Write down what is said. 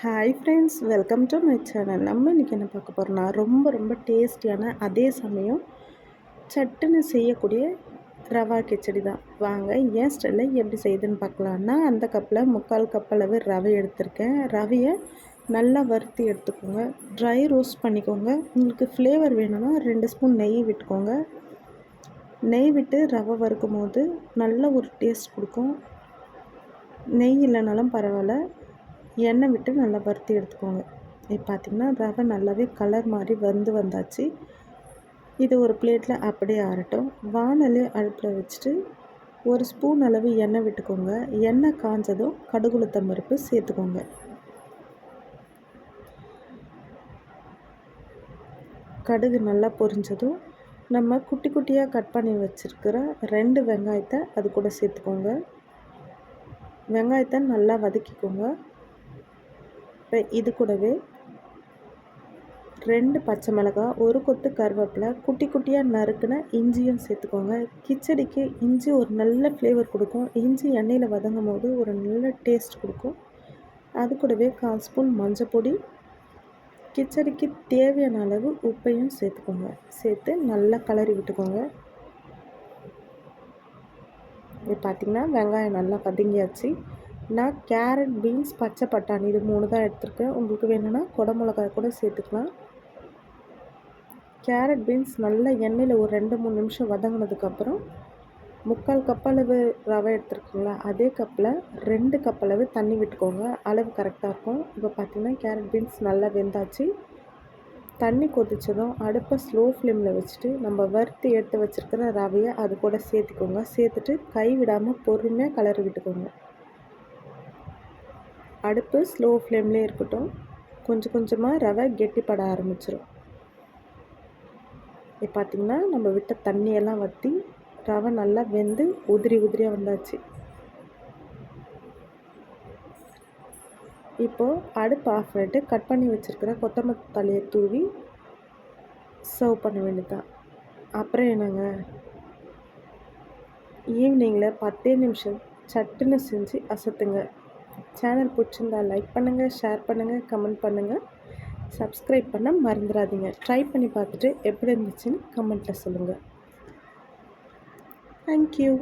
Hi friends, welcome to my channel. நம்ம இன்றைக்கி என்ன பார்க்க போகிறோம்னா, ரொம்ப டேஸ்டியான, அதே சமயம் சட்டுன்னு செய்யக்கூடிய ரவா கிச்சடி தான். வாங்க என் ஸ்டைலில் எப்படி செய்யுதுன்னு பார்க்கலான்னா, அந்த கப்பில் 3/4 கப் அளவு ரவை எடுத்திருக்கேன். ரவையை நல்லா வறுத்து எடுத்துக்கோங்க. ட்ரை ரோஸ்ட் பண்ணிக்கோங்க. உங்களுக்கு ஃப்ளேவர் வேணும்னா 2 ஸ்பூன் நெய் விட்டுக்கோங்க. நெய் விட்டு ரவை வறுக்கும் போது நல்ல ஒரு டேஸ்ட் கொடுக்கும். நெய் இல்லைனாலும் பரவாயில்ல, எண்ணெய் விட்டு நல்லா வறுத்து எடுத்துக்கோங்க. இப்போ பார்த்திங்கன்னா ரவை நல்லாவே கலர் மாதிரி வந்தாச்சு. இது ஒரு பிளேட்டில் அப்படியே ஆறட்டும். வானொலி அடுப்பில் வச்சுட்டு 1 ஸ்பூன் அளவு எண்ணெய் விட்டுக்கோங்க. எண்ணெய் காஞ்சதும் கடுகு உளுத்தம் பருப்பு சேர்த்துக்கோங்க. கடுகு நல்லா பொரிஞ்சதும் நம்ம குட்டி குட்டியாக கட் பண்ணி வச்சுருக்கிற 2 வெங்காயத்தை அது கூட சேர்த்துக்கோங்க. வெங்காயத்தை நல்லா வதக்கிக்கோங்க. இப்போ இது கூடவே 2 பச்சை மிளகாய், 1 கொத்து கருவேப்பிலை, குட்டி குட்டியாக நறுக்குன இஞ்சியும் சேர்த்துக்கோங்க. கிச்சடிக்கு இஞ்சி ஒரு நல்ல ஃப்ளேவர் கொடுக்கும். இஞ்சி எண்ணெயில் வதங்கும் போது ஒரு நல்ல டேஸ்ட் கொடுக்கும். அது கூடவே 1/4 ஸ்பூன் மஞ்சள், கிச்சடிக்கு தேவையான அளவு உப்பையும் சேர்த்துக்கோங்க. சேர்த்து நல்லா கலரி விட்டுக்கோங்க. இது பார்த்திங்கன்னா வெங்காயம் நல்லா வதங்கியாச்சு. நான் கேரட், பீன்ஸ், பச்சை பட்டாணி இது 3 தான் எடுத்திருக்கேன். உங்களுக்கு வேணும்னா குடமிளகாய் கூட சேர்த்துக்கலாம். கேரட், பீன்ஸ் நல்லா எண்ணெயில் ஒரு 2-3 நிமிஷம் வதங்கினதுக்கப்புறம் 3/4 கப் அளவு ரவை எடுத்துருக்கீங்களா, அதே கப்பில் 2 கப் அளவு தண்ணி விட்டுக்கோங்க. அளவு கரெக்டாக இருக்கும். இப்போ பார்த்திங்கன்னா கேரட், பீன்ஸ் நல்லா வெந்தாச்சு. தண்ணி கொதித்ததும் அடுப்பை ஸ்லோ ஃப்ளேமில் வச்சுட்டு நம்ம வறுத்து எடுத்து வச்சுருக்கிற ரவையை அது கூட சேர்த்துக்கோங்க. சேர்த்துட்டு கை விடாமல் பொறுமையாக கலரி விட்டுக்கோங்க. அடுப்பு ஸ்லோ ஃப்ளேம்லேயே இருக்கட்டும். கொஞ்சம் கொஞ்சமாக ரவை கெட்டிப்பட ஆரம்பிச்சிடும். இப்போ பார்த்திங்கன்னா நம்ம விட்ட தண்ணியெல்லாம் வற்றி ரவை நல்லா வெந்து உதிரியாக வந்தாச்சு. இப்போது அடுப்பு ஆஃப் பண்ணிட்டு கட் பண்ணி வச்சுருக்கிற கொத்தமல்லி தழையை தூவி சர்வ் பண்ண வேண்டியதுதான். அப்புறம் என்னங்க, ஈவினிங்கில் 10 நிமிஷம் சட்டுன்னு செஞ்சு அசத்துங்க. சேனல் பிடிச்சிருந்தா லைக் பண்ணுங்கள், ஷேர் பண்ணுங்கள், கமெண்ட் பண்ணுங்கள், சப்ஸ்கிரைப் பண்ண மறந்துடாதீங்க. ட்ரை பண்ணி பார்த்துட்டு எப்படி இருந்துச்சுன்னு கமெண்ட்டில் சொல்லுங்கள். தேங்க்யூ.